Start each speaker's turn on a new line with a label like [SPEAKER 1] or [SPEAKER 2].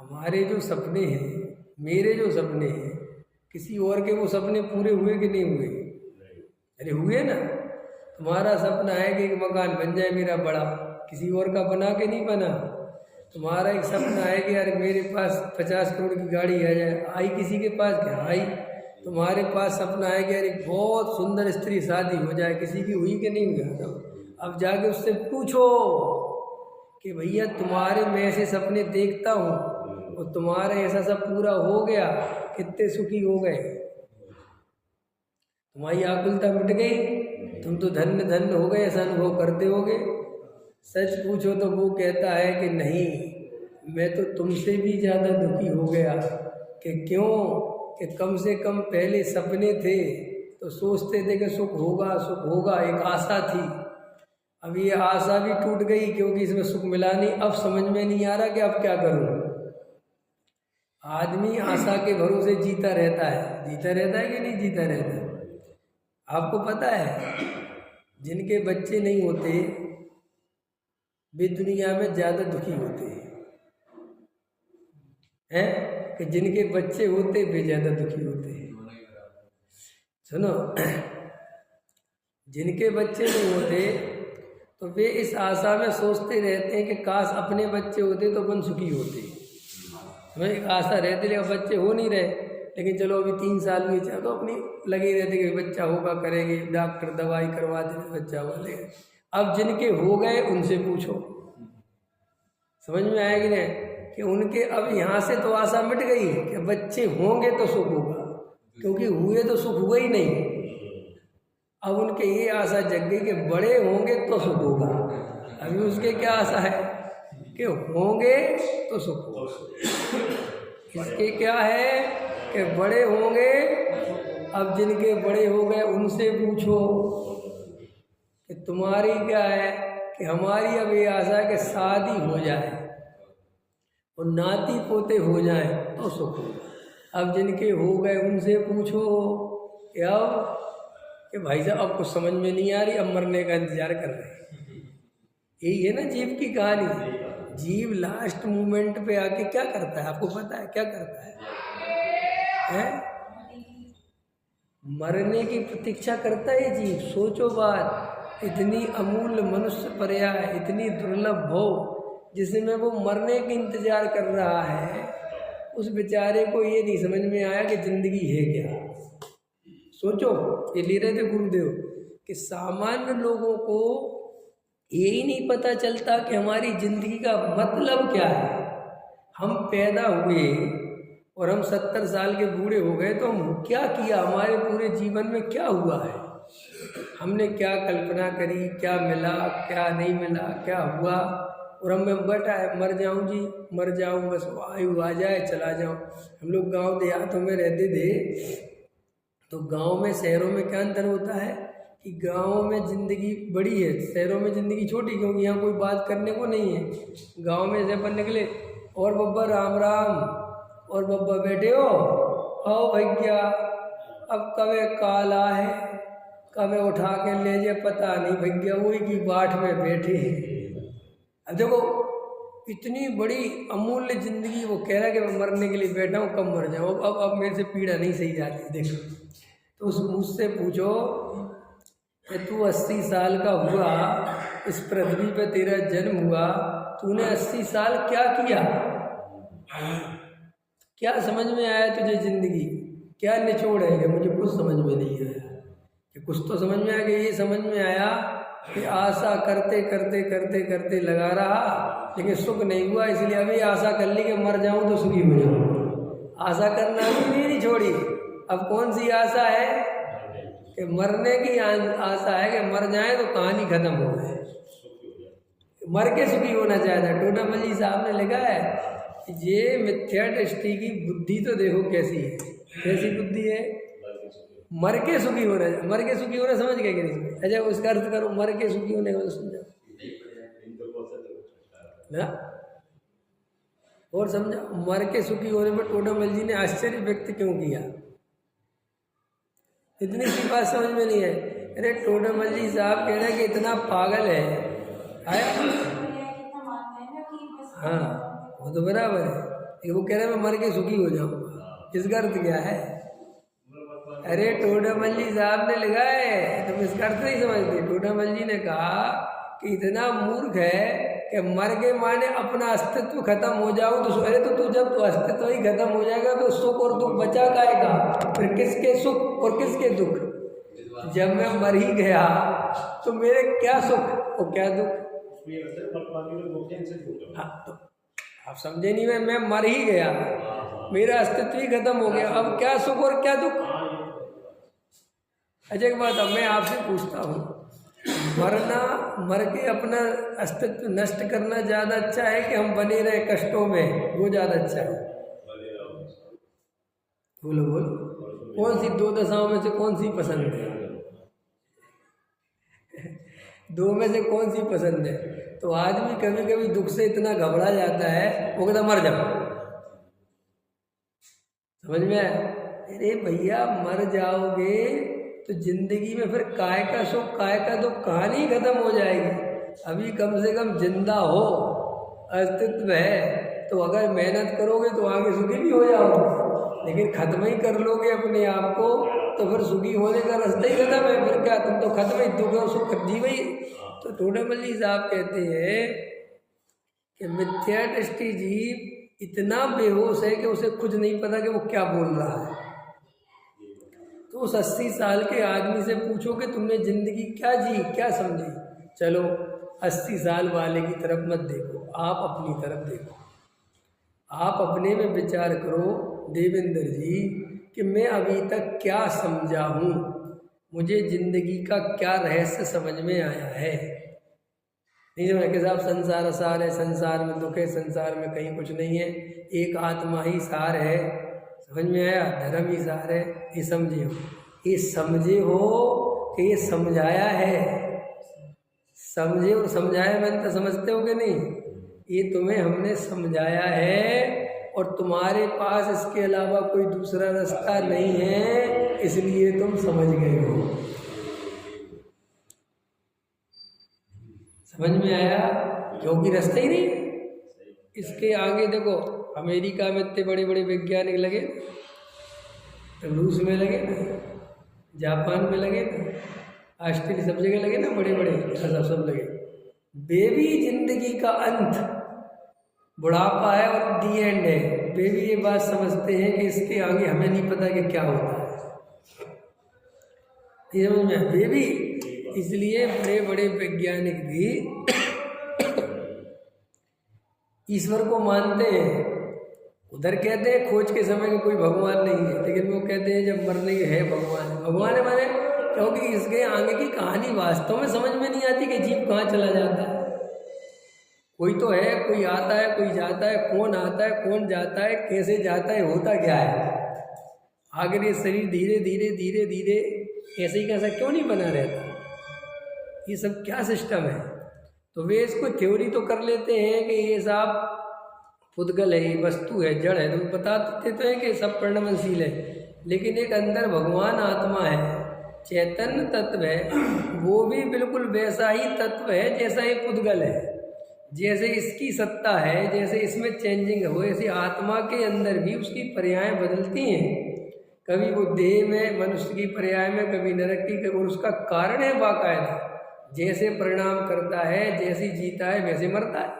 [SPEAKER 1] हमारे जो सपने हैं, मेरे जो सपने हैं, किसी और के वो सपने पूरे हुए कि नहीं हुए? अरे हुए ना। तुम्हारा सपना है कि एक मकान बन जाए मेरा बड़ा, किसी और का बना के नहीं बना। तुम्हारा एक सपना है कि यार मेरे पास 50 करोड़ की गाड़ी आ जाए, आई किसी के पास क्या आई? तुम्हारे पास सपना है कि यार एक बहुत सुंदर स्त्री शादी हो जाए, किसी की हुई कि नहीं हुई? अब जाके उससे पूछो कि भैया तुम्हारे मैं ऐसे सपने देखता हूँ और तुम्हारा ऐसा सब पूरा हो गया, कितने सुखी हो गए? तुम्हारी आकुलता मिट गई, तुम तो धन्य धन्य हो गए, ऐसा अनुभव करते होगे। सच पूछो तो वो कहता है कि नहीं, मैं तो तुमसे भी ज़्यादा दुखी हो गया। कि क्यों? कि कम से कम पहले सपने थे तो सोचते थे कि सुख होगा सुख होगा, एक आशा थी। अब ये आशा भी टूट गई क्योंकि इसमें सुख मिला नहीं। अब समझ में नहीं आ रहा कि अब क्या करूं। आदमी आशा के भरोसे जीता रहता है। जीता रहता है कि नहीं जीता रहता है? आपको पता है जिनके बच्चे नहीं होते वे दुनिया में ज़्यादा दुखी होते हैं कि जिनके बच्चे होते वे ज़्यादा दुखी होते हैं। सुनो, जिनके बच्चे नहीं होते तो वे इस आशा में सोचते रहते हैं कि काश अपने बच्चे होते तो अपन सुखी होते। हमें एक आशा रहती, लेकिन बच्चे हो नहीं रहे। लेकिन चलो अभी 3 साल हुए, चाहे तो अपनी लगे रहते कि बच्चा होगा, करेंगे, डॉक्टर दवाई करवा देते बच्चा हुआ। लेकिन अब जिनके हो गए उनसे पूछो, समझ में आएगी ना कि उनके अब यहाँ से तो आशा मिट गई कि बच्चे होंगे तो सुख होगा, क्योंकि हुए तो सुख हुआ ही नहीं। अब उनके ये आशा जग गई कि बड़े होंगे तो सुख होगा। अभी उसके क्या आशा है कि होंगे तो सुख होगा। इसके क्या है कि बड़े होंगे। अब जिनके बड़े हो गए उनसे पूछो कि तुम्हारी क्या है? कि हमारी अब ये आशा है कि शादी हो जाए और नाती पोते हो जाए तो सुख होगा। अब जिनके हो गए उनसे पूछो कि अब कि भाई साहब अब कुछ समझ में नहीं आ रही, अब मरने का इंतजार कर रहे हैं। यही है ना जीव की कहानी। जीव लास्ट मोमेंट पे आके क्या करता है? आपको पता है क्या करता है? मरने की प्रतीक्षा करता है जीव। सोचो बात, इतनी अमूल्य मनुष्य पर्याय, इतनी दुर्लभ भोग जिसमें वो मरने के इंतजार कर रहा है, उस बेचारे को ये नहीं समझ में आया कि जिंदगी है क्या। सोचो, ये ले रहे थे गुरुदेव कि सामान्य लोगों को यही नहीं पता चलता कि हमारी जिंदगी का मतलब क्या है। हम पैदा हुए और हम 70 साल के बूढ़े हो गए तो हम क्या किया, हमारे पूरे जीवन में क्या हुआ है, हमने क्या कल्पना करी, क्या मिला क्या नहीं मिला, क्या हुआ। और हम में बैठा है मर जाऊं जी, मर जाऊं, बस आयु आ जाए चला जाऊं। हम लोग गांव देहातों में रहते थे तो गांव में शहरों में क्या अंतर होता है कि गांव में ज़िंदगी बड़ी है, शहरों में ज़िंदगी छोटी, क्योंकि यहाँ कोई बात करने को नहीं है। गांव में से अपन निकले और बब्बा राम राम, और बब्बा बैठे हो, आओ भैया, अब कवे काला है, कवे उठा के ले जाए पता नहीं भैया, वही की बाट में बैठे हैं। अब देखो इतनी बड़ी अमूल्य ज़िंदगी, वो कह रहा है कि मैं मरने के लिए बैठा हूँ, कब मर जाऊँ, अब मेरे से पीड़ा नहीं सही जाती। देखो तो उस मुझसे पूछो कि तू 80 साल का हुआ, इस पृथ्वी पे तेरा जन्म हुआ, तूने 80 साल क्या किया? क्या समझ में आया तुझे जिंदगी? क्या निचोड़ है? कि मुझे कुछ समझ में नहीं आया। कि कुछ तो समझ में आया कि ये समझ में आया कि आशा करते करते करते करते लगा रहा लेकिन सुख नहीं हुआ, इसलिए अभी आशा कर ली कि मर जाऊं तो सुखी हो जाऊं। आशा करना भी नहीं छोड़ी। अब कौन सी आशा है? कि मरने की आशा है कि मर जाए तो कहानी खत्म हो जाए, मर के सुखी होना चाहता है। टोडामल साहब ने लिखा है कि ये मिथ्या दृष्टि की बुद्धि तो देखो कैसी है। कैसी बुद्धि है? मर के सुखी होना। मर के सुखी होना समझ गए कि नहीं? अच्छा उसका अर्थ करो, मर के सुखी होने का समझाओ ना, और समझा। मर के सुखी होने पर टोडामल जी ने आश्चर्य व्यक्त क्यों किया? इतनी सी बात समझ में नहीं है। अरे टोडामल जी साहब कह रहे हैं कि इतना पागल है आया। हाँ वो तो बराबर है, ये वो कह रहे हैं मैं मर के सुखी हो जाऊंगा, इसका अर्थ क्या है? अरे टोडामल जी साहब ने लिखा है, तुम इसका अर्थ नहीं समझते। टोडामल जी ने कहा कि इतना मूर्ख है कि मर के माने अपना अस्तित्व खत्म हो जाओ तो अरे तो तू जब तो अस्तित्व ही खत्म हो जाएगा तो सुख और दुख बचा काएगा? फिर किसके सुख और किसके दुख? जब मैं मर ही गया तो मेरे क्या सुख और क्या दुख? हाँ, तो आप समझे नहीं, मैं मर ही गया, मेरा अस्तित्व ही खत्म हो गया, अब क्या सुख और क्या दुख? अच्छा एक बात, अब मैं आपसे पूछता हूँ, मर के अपना अस्तित्व नष्ट करना ज़्यादा अच्छा है कि हम बने रहे कष्टों में, वो ज़्यादा अच्छा है? बोलो बोलो, कौन सी दो दशाओं में से कौन सी पसंद है? दो में से कौन सी पसंद है? तो आदमी कभी कभी दुख से इतना घबरा जाता है वो कहता मर जाओ। समझ में आया? अरे भैया मर जाओगे तो जिंदगी में फिर काय का सुख काय का दुख कहानी खत्म हो जाएगी। अभी कम से कम जिंदा हो, अस्तित्व है, तो अगर मेहनत करोगे तो आगे सुखी भी हो जाओगे। लेकिन खत्म ही कर लोगे अपने आप को तो फिर सुखी होने का रास्ता ही खत्म है। फिर क्या, तुम तो खत्म ही, दुख और सुख जीव ही। तो टोडामल जी साहब कहते हैं कि मिथ्या दृष्टि जीव इतना बेहोश है कि उसे खुद नहीं पता कि वो क्या बोल रहा है। तो उस 80 साल के आदमी से पूछो कि तुमने जिंदगी क्या जी, क्या समझी? चलो 80 साल वाले की तरफ मत देखो, आप अपनी तरफ देखो। आप अपने में विचार करो देवेंद्र जी कि मैं अभी तक क्या समझा हूँ, मुझे जिंदगी का क्या रहस्य समझ में आया है। नहीं समझ कि साहब संसार असार है, संसार में दुख है, संसार में कहीं कुछ नहीं है, एक आत्मा ही सार है। समझ में आया? धर्म ही सार है, ये समझे हो? ये समझे हो कि ये समझाया है? समझे और समझाया मैंने तो समझते हो कि नहीं? ये तुम्हें हमने समझाया है और तुम्हारे पास इसके अलावा कोई दूसरा रास्ता नहीं है, इसलिए तुम समझ गए हो। समझ में आया? क्योंकि रास्ता ही नहीं। इसके आगे देखो, अमेरिका में इतने बड़े बड़े वैज्ञानिक लगे, रूस में लगे ना, जापान में लगे ना, ऑस्ट्रेलिया, सब जगह लगे ना, बड़े बड़े सब लगे। बेबी जिंदगी का अंत, बुढ़ापा है और दी एंड है। बेबी ये बात समझते हैं कि इसके आगे हमें नहीं पता कि क्या होता है। ये समझ में? बेबी, इसलिए बड़े बड़े वैज्ञानिक भी ईश्वर को मानते हैं। उधर कहते हैं खोज के समय में कोई भगवान नहीं है, लेकिन वो कहते हैं जब मरने के है भगवान। भगवान है माने क्योंकि इसके आगे की कहानी वास्तव में समझ में नहीं आती कि जीव कहाँ चला जाता है। कोई तो है, कोई आता है, कोई जाता है, कौन आता है, कौन जाता है, कैसे जाता है, होता क्या है। आखिर ये शरीर धीरे धीरे धीरे धीरे ऐसे ही कैसा क्यों नहीं बना रहता? ये सब क्या सिस्टम है? तो वे इसको थ्योरी तो कर लेते हैं कि ये सब पुद्गल है, वस्तु है, जड़ है, तो बता देते तो है कि सब परिणमशील है। लेकिन एक अंदर भगवान आत्मा है, चैतन्य तत्व है, वो भी बिल्कुल वैसा ही तत्व है जैसा ये पुद्गल है। जैसे इसकी सत्ता है, जैसे इसमें चेंजिंग हो, ऐसे आत्मा के अंदर भी उसकी पर्यायें बदलती हैं। कभी वो देह में मनुष्य की पर्याय में, कभी नरक की, कभी उसका कारण है बाकायदा। जैसे परिणाम करता है, जैसे जीता है वैसे मरता है।